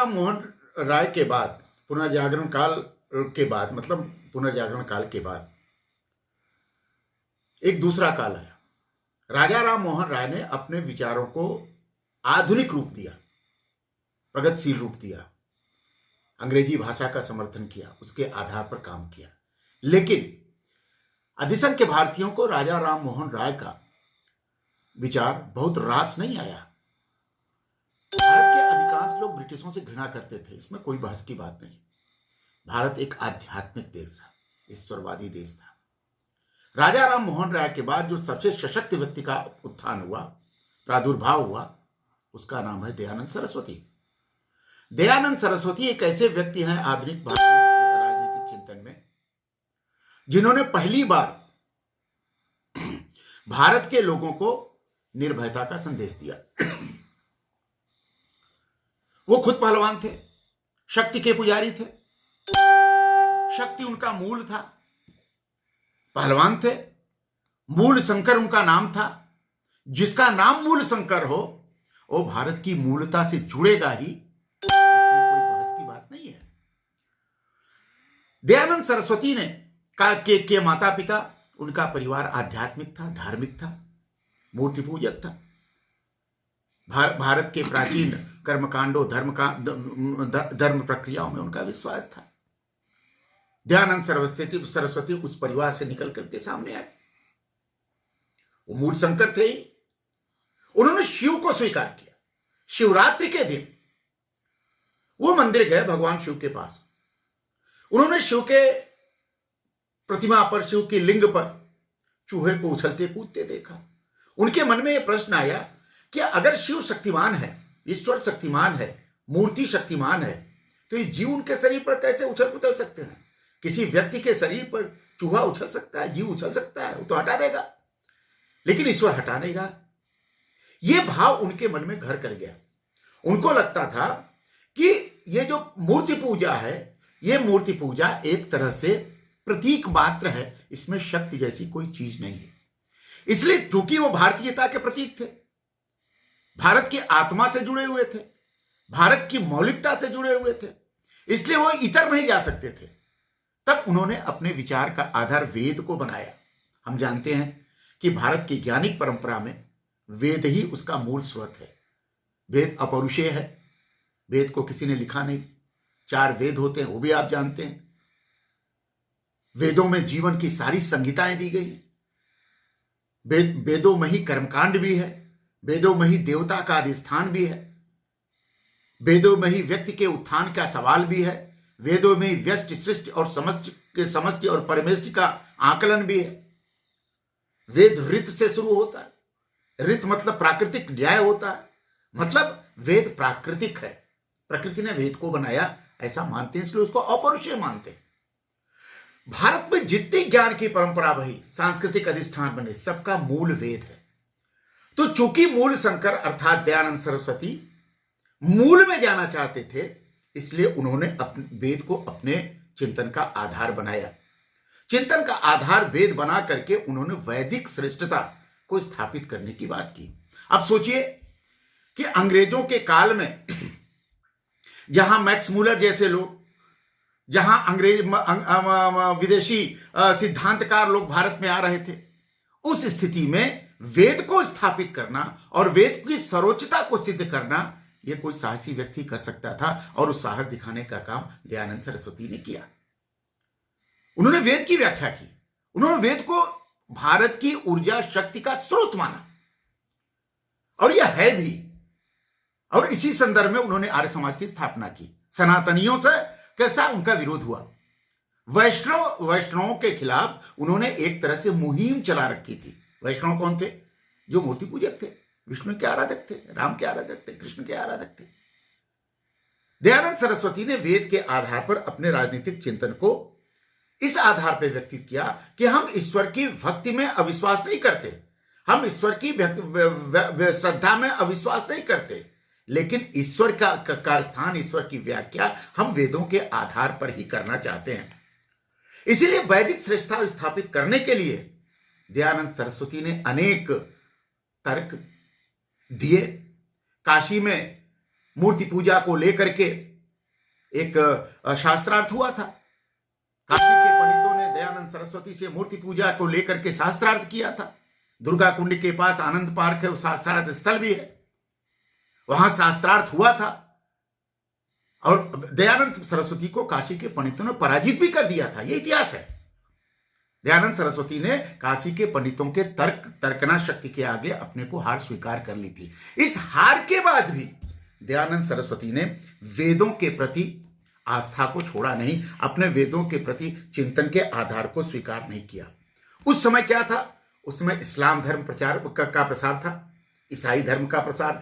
राम मोहन राय के बाद पुनर्जागरण काल के बाद मतलब पुनर्जागरण काल के बाद एक दूसरा काल आया। राजा राम मोहन राय ने अपने विचारों को आधुनिक रूप दिया, प्रगतिशील रूप दिया, अंग्रेजी भाषा का समर्थन किया, उसके आधार पर काम किया। लेकिन अधिसंख्य भारतीयों को राजा राम मोहन राय का विचार बहुत रास नहीं आया। भारत के अधिकांश लोग ब्रिटिशों से घृणा करते थे, इसमें कोई बहस की बात नहीं। भारत एक आध्यात्मिक देश था, ईश्वरवादी देश था। राजा राम मोहन राय के बाद जो सबसे सशक्त व्यक्ति का उत्थान हुआ, प्रादुर्भाव हुआ, उसका नाम है दयानंद सरस्वती। दयानंद सरस्वती एक ऐसे व्यक्ति हैं आधुनिक भारतीय राजनीतिक चिंतन में जिन्होंने पहली बार भारत के लोगों को निर्भयता का संदेश दिया। वो खुद पहलवान थे, शक्ति के पुजारी थे, शक्ति उनका मूल था, पहलवान थे, मूल शंकर उनका नाम था। जिसका नाम मूल शंकर हो वो भारत की मूलता से जुड़ेगा ही, इसमें कोई बहस की बात नहीं है। दयानंद सरस्वती ने के माता पिता, उनका परिवार आध्यात्मिक था, धार्मिक था, मूर्ति पूजक था। भारत के प्राचीन कर्मकांडों धर्म प्रक्रियाओं में उनका विश्वास था। दयानंद सरस्वती उस परिवार से निकल करके सामने आए। वो मूल शंकर थे ही। उन्होंने शिव को स्वीकार किया। शिवरात्रि के दिन वो मंदिर गए भगवान शिव के पास। उन्होंने शिव के प्रतिमा पर, शिव की लिंग पर चूहे को उछलते कूदते देखा। उनके मन में यह प्रश्न आया कि अगर शिव शक्तिमान है, ईश्वर शक्तिमान है, मूर्ति शक्तिमान है, तो ये जीव उनके शरीर पर कैसे उछल पुछल सकते हैं? किसी व्यक्ति के शरीर पर चूहा उछल सकता है, जीव उछल सकता है, वो तो हटा देगा, लेकिन ईश्वर हटा नहीं रहा। यह भाव उनके मन में घर कर गया। उनको लगता था कि ये जो मूर्ति पूजा है, ये मूर्ति पूजा एक तरह से प्रतीक मात्र है, इसमें शक्ति जैसी कोई चीज नहीं है। इसलिए चूंकि वो भारतीयता के प्रतीक थे, भारत की आत्मा से जुड़े हुए थे, भारत की मौलिकता से जुड़े हुए थे, इसलिए वो इतर नहीं जा सकते थे। तब उन्होंने अपने विचार का आधार वेद को बनाया। हम जानते हैं कि भारत की ज्ञानिक परंपरा में वेद ही उसका मूल स्रोत है। वेद अपौरुषेय है, वेद को किसी ने लिखा नहीं। 4 वेद होते हैं, वो भी आप जानते हैं। वेदों में जीवन की सारी संहिताएं दी गई। वेदों में ही कर्मकांड भी है, वेदों में ही देवता का अधिष्ठान भी है, वेदों में ही व्यक्ति के उत्थान का सवाल भी है, वेदों में ही व्यष्टि सृष्टि और समष्टि और परमेष्टि का आकलन भी है। वेद ऋत से शुरू होता है। ऋत मतलब प्राकृतिक न्याय होता है, मतलब वेद प्राकृतिक है। प्रकृति ने वेद को बनाया ऐसा मानते हैं, इसलिए उसको अपौरुषेय मानते हैं। भारत में जितनी ज्ञान की परंपरा बही, सांस्कृतिक अधिष्ठान बने, सबका मूल वेद है। तो चूंकि मूल शंकर अर्थात दयानंद सरस्वती मूल में जाना चाहते थे, इसलिए उन्होंने अपने वेद को अपने चिंतन का आधार बनाया। चिंतन का आधार वेद बना करके उन्होंने वैदिक श्रेष्ठता को स्थापित करने की बात की। अब सोचिए कि अंग्रेजों के काल में जहां मैक्स मूलर जैसे लोग, जहां अंग्रेज विदेशी सिद्धांतकार लोग भारत में आ रहे थे, उस स्थिति में वेद को स्थापित करना और वेद की सर्वोच्चता को सिद्ध करना, यह कोई साहसी व्यक्ति कर सकता था, और उस साहस दिखाने का काम दयानंद सरस्वती ने किया। उन्होंने वेद की व्याख्या की। उन्होंने वेद को भारत की ऊर्जा शक्ति का स्रोत माना, और यह है भी। और इसी संदर्भ में उन्होंने आर्य समाज की स्थापना की। सनातनियों से कैसा उनका विरोध हुआ। वैष्णवों के खिलाफ उन्होंने एक तरह से मुहिम चला रखी थी। वैष्णव कौन थे? जो मूर्ति पूजक थे, विष्णु के आराधक थे, राम के आराधक थे, कृष्ण के आराधक थे। दयानंद सरस्वती ने वेद के आधार पर अपने राजनीतिक चिंतन को इस आधार पर व्यक्तित किया कि हम ईश्वर की भक्ति में अविश्वास नहीं करते, हम ईश्वर की श्रद्धा में अविश्वास नहीं करते, लेकिन ईश्वर का स्थान, ईश्वर की व्याख्या हम वेदों के आधार पर ही करना चाहते हैं। इसीलिए वैदिक श्रेष्ठता स्थापित करने के लिए दयानंद सरस्वती ने अनेक तर्क दिए। काशी में मूर्ति पूजा को लेकर के एक शास्त्रार्थ हुआ था। काशी के पंडितों ने दयानंद सरस्वती से मूर्ति पूजा को लेकर के शास्त्रार्थ किया था। दुर्गा कुंड के पास आनंद पार्क है, वो शास्त्रार्थ स्थल भी है, वहां शास्त्रार्थ हुआ था और दयानंद सरस्वती को काशी के पंडितों ने पराजित भी कर दिया था। ये इतिहास है। दयानंद सरस्वती ने काशी के पंडितों के तर्कना शक्ति के आगे अपने को हार स्वीकार कर ली थी। इस हार के बाद भी दयानंद सरस्वती ने वेदों के प्रति आस्था को छोड़ा नहीं, अपने वेदों के प्रति चिंतन के आधार को स्वीकार नहीं किया। उस समय क्या था? उस समय इस्लाम धर्म का प्रसार था, ईसाई धर्म का प्रसार था।